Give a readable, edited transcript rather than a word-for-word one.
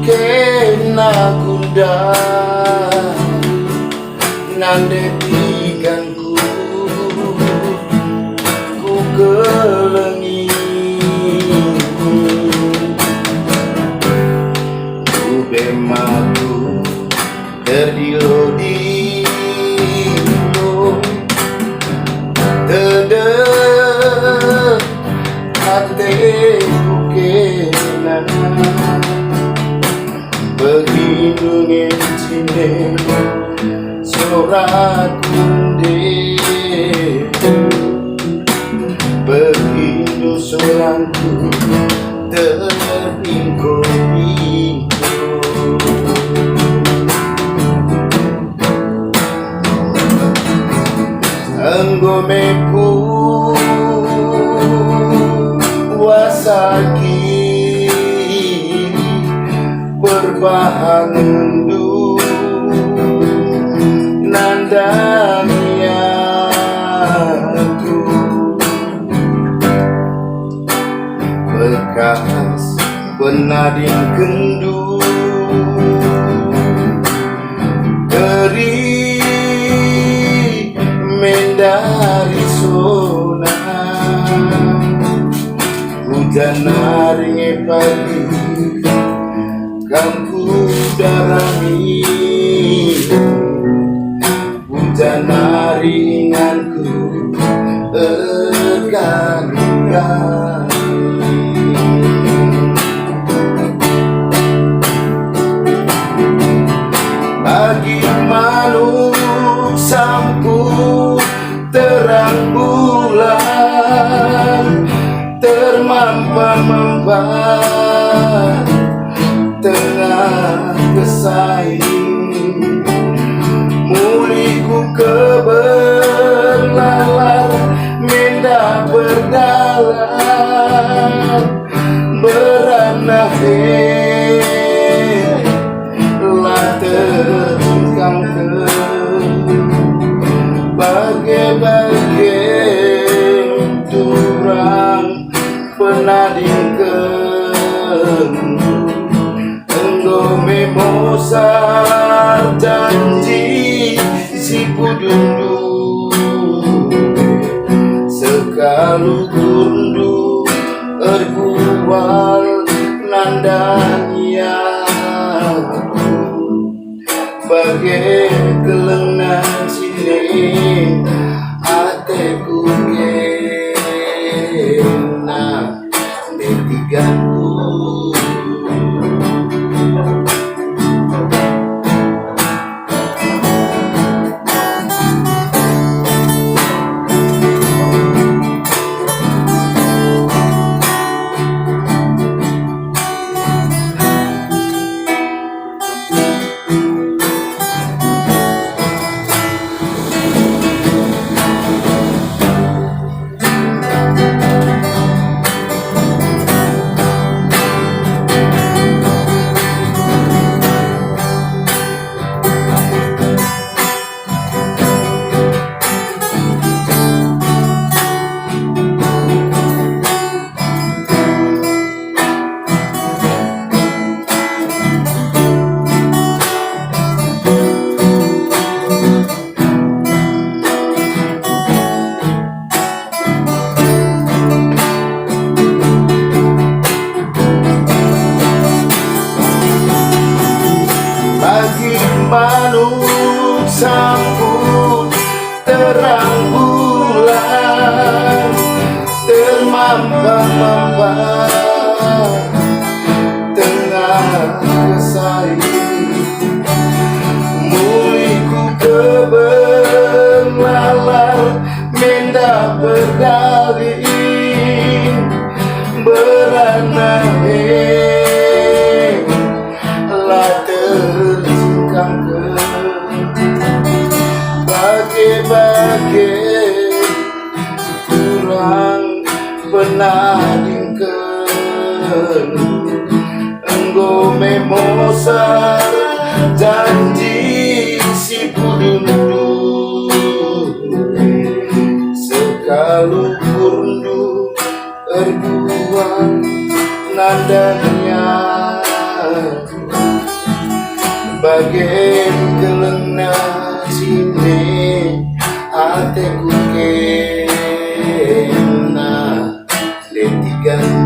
kena kunda nandetikanku ku kelengi ku bemaku terdilo-dilo tedek hatiku kena berlindungi cine sorak kunde berlindung sorangku terpingko-pingko anggomeku wasaki berbahandu nandaniaku bekas penading kendu teri mendari sona hujan naringe pagi kan ku darami hujan naringanku ekan-ekan bagi makhluk sampul terang bulan termampar tengah kesaing muliku keberlalar minda berdalam beranah lah terkang ke bagai-bagai turang penadingkan engkau memosar janji si pudundu sekalu kundu erbual nandanya bagai kelengan sini hatiku kena detikanku manuk sambut terang bulan termampar tengah kesaing muliku keberlalar minda berdalih beranah bagai-bagai kurang penadingkan engkau memosar janji si pudundu sekalu kurdu erbuan nadanya bagian kelena sini hatiku kena letikan